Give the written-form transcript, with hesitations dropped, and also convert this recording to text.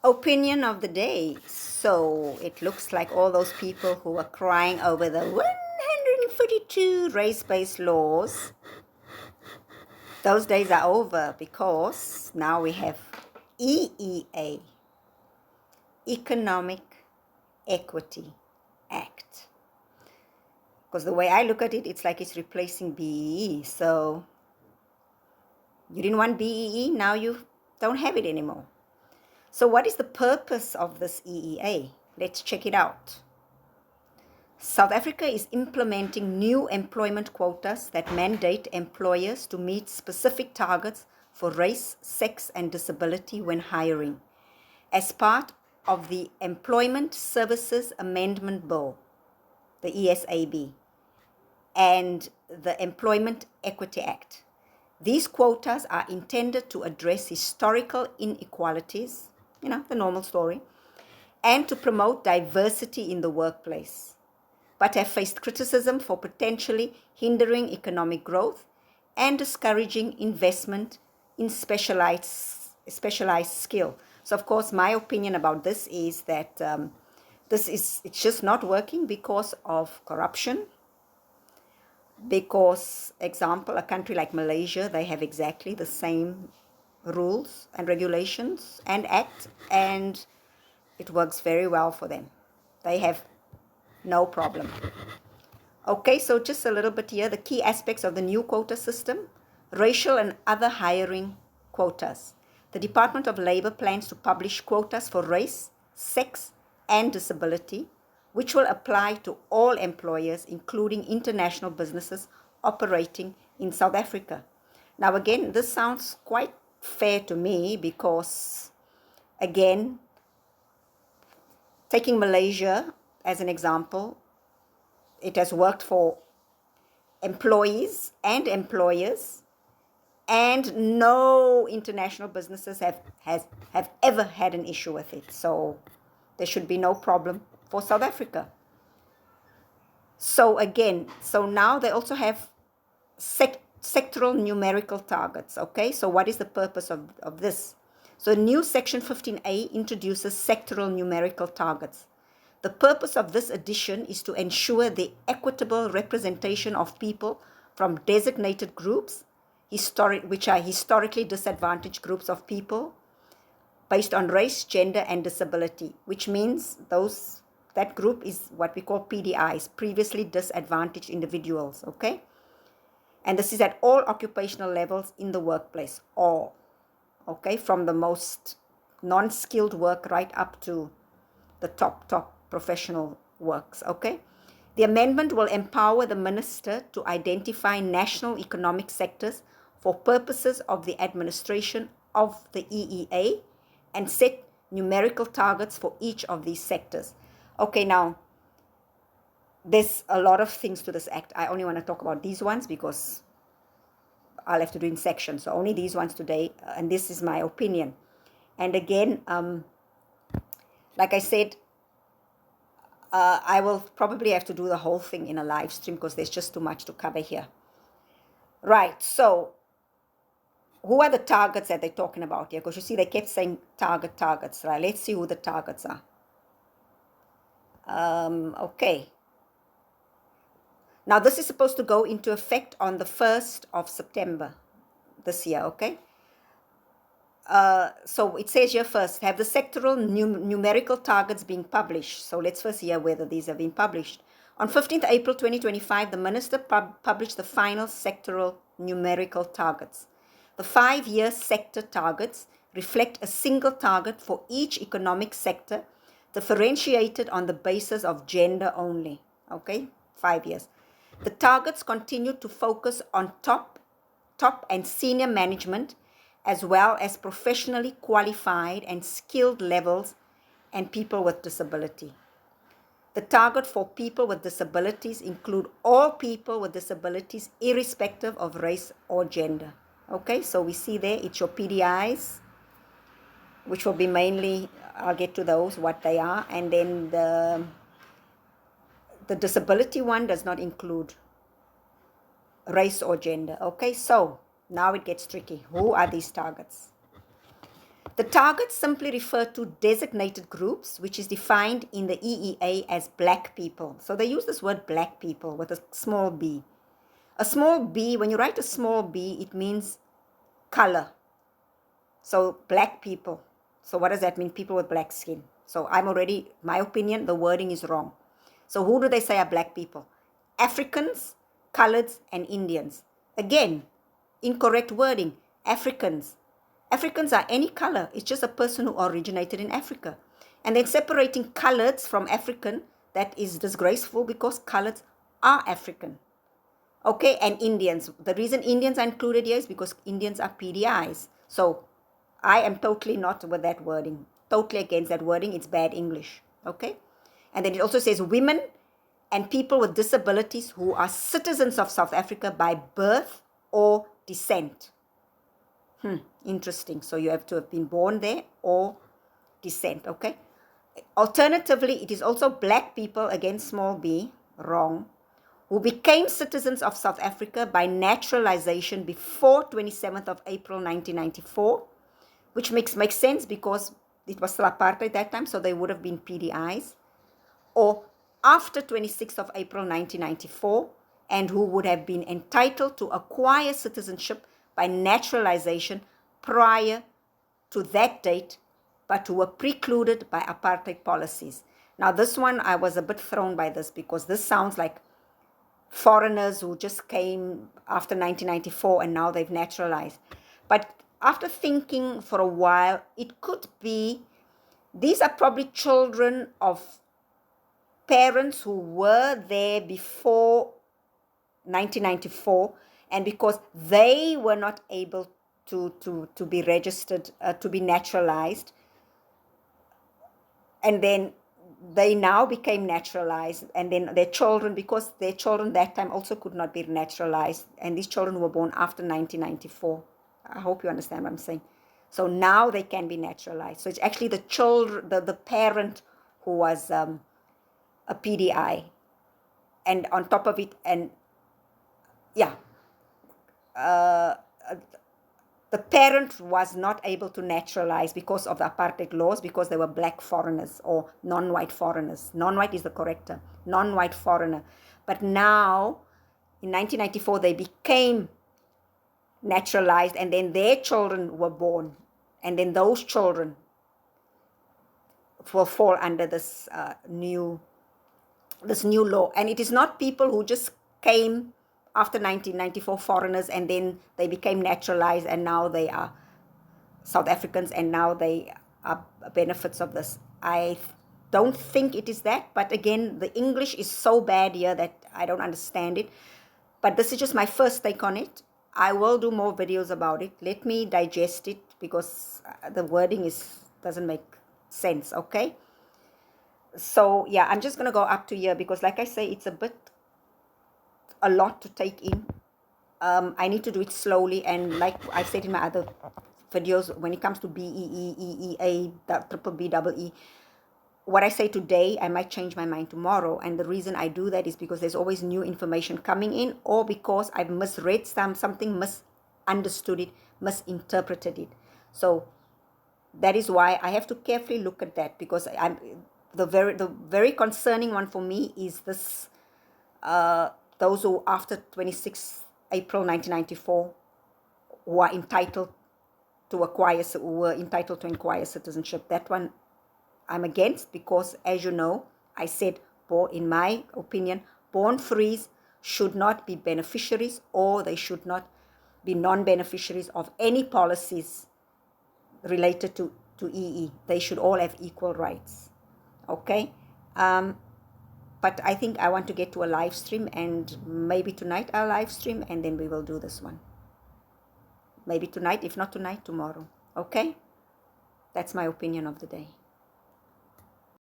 Opinion of the day. So it looks like all those people who are crying over the 142 race-based laws, those days are over, because now we have EEA, Economic Equity Act. Because the way I look at it, it's like it's replacing BEE. So you didn't want BEE, now you don't have it anymore. So what is the purpose of this EEA? Let's check it out. South Africa is implementing new employment quotas that mandate employers to meet specific targets for race, sex, and disability when hiring, as part of the Employment Services Amendment Bill, the ESAB, and the Employment Equity Act. These quotas are intended to address historical inequalities, the normal story, and to promote diversity in the workplace, but have faced criticism for potentially hindering economic growth and discouraging investment in specialized skill. So, of course, my opinion about this is that it's just not working because of corruption. Because, example, a country like Malaysia, they have exactly the same rules and regulations and act, and it works very well for them. They have no problem. Okay, so just a little bit here, the key aspects of the new quota system: racial and other hiring quotas. The Department of Labor plans to publish quotas for race, sex, and disability, which will apply to all employers, including international businesses operating in South Africa. Now, again, this sounds quite fair to me because, again, taking Malaysia as an example, it has worked for employees and employers, and no international businesses have ever had an issue with it. So there should be no problem for South Africa. So again, so now they also have sectoral numerical targets. Okay, so what is the purpose of this? So new section 15A introduces sectoral numerical targets. The purpose of this addition is to ensure the equitable representation of people from designated groups, which are historically disadvantaged groups of people based on race, gender, and disability, which means that group is what we call PDIs, previously disadvantaged individuals, okay? And this is at all occupational levels in the workplace, all, okay? From the most non-skilled work right up to the top professional works, okay? The amendment will empower the minister to identify national economic sectors for purposes of the administration of the EEA and set numerical targets for each of these sectors. Okay, now, there's a lot of things to this act. I only want to talk about these ones because I'll have to do in sections. So only these ones today, and this is my opinion. And again, like I said, I will probably have to do the whole thing in a live stream because there's just too much to cover here. Right, so who are the targets that they're talking about here? Because you see, they kept saying targets, right? Let's see who the targets are. Okay. Now, this is supposed to go into effect on the 1st of September this year, okay? So it says here first, have the sectoral numerical targets being published? So let's first hear whether these have been published. On 15th April 2025, the Minister published the final sectoral numerical targets. The 5-year sector targets reflect a single target for each economic sector, differentiated on the basis of gender only. Okay, 5 years. The targets continue to focus on top and senior management, as well as professionally qualified and skilled levels and people with disability. The target for people with disabilities include all people with disabilities, irrespective of race or gender. Okay, so we see there, it's your PDIs, which will be mainly, I'll get to those, what they are, and then the disability one does not include race or gender. Okay, so now it gets tricky. Who are these targets? The targets simply refer to designated groups, which is defined in the EEA as black people. So they use this word black people with a small b. A small b, when you write a small b, it means color. So black people. So what does that mean? People with black skin. So my opinion, the wording is wrong. So who do they say are black people? Africans, coloreds, and Indians. Again, incorrect wording. Africans. Africans are any color. It's just a person who originated in Africa. And then separating coloreds from African, that is disgraceful because coloreds are African. Okay, and Indians. The reason Indians are included here is because Indians are PDIs. So I am totally not with that wording. Totally against that wording. It's bad English. Okay? And then it also says women and people with disabilities who are citizens of South Africa by birth or descent. Interesting. So you have to have been born there or descent. Okay? Alternatively, it is also black people, again small b, wrong, who became citizens of South Africa by naturalization before 27th of April 1994, which makes sense because it was still apartheid at that time, so they would have been PDIs, or after 26th of April 1994, and who would have been entitled to acquire citizenship by naturalization prior to that date, but who were precluded by apartheid policies. Now this one, I was a bit thrown by this because this sounds like foreigners who just came after 1994 and now they've naturalized. But after thinking for a while, it could be these are probably children of parents who were there before 1994, and because they were not able to be registered, to be naturalized, and then they now became naturalized, and then their children, because their children that time also could not be naturalized, and these children were born after 1994. I hope you understand what I'm saying. So now they can be naturalized. So it's actually the children, the parent who was a PDI, and on top of it, and yeah, the parent was not able to naturalize because of the apartheid laws, because they were black foreigners or non-white foreigners. Non-white is the correct term, non-white foreigner. But now, in 1994, they became naturalized, and then their children were born, and then those children will fall under this new law. And it is not people who just came after 1994, foreigners, and then they became naturalized and now they are South Africans and now they are benefits of this. I don't think it is that, but again, the English is so bad here that I don't understand it. But this is just my first take on it. I will do more videos about it. Let me digest it because the wording doesn't make sense, okay? So yeah, I'm just going to go up to here because like I say, it's a lot to take in. I need to do it slowly, and like I've said in my other videos, when it comes to BEE, EEA, triple B, double E, what I say today, I might change my mind tomorrow. And the reason I do that is because there's always new information coming in, or because I've misread something, misunderstood it, misinterpreted it. So that is why I have to carefully look at that, because the very concerning one for me is this, those who after 26 April 1994 who are entitled to acquire citizenship. That one I'm against, because as you know, I said, in my opinion, born frees should not be beneficiaries, or they should not be non-beneficiaries of any policies related to EE. They should all have equal rights. Okay? But I think I want to get to a live stream, and maybe tonight I'll live stream, and then we will do this one. Maybe tonight, if not tonight, tomorrow. Okay? That's my opinion of the day.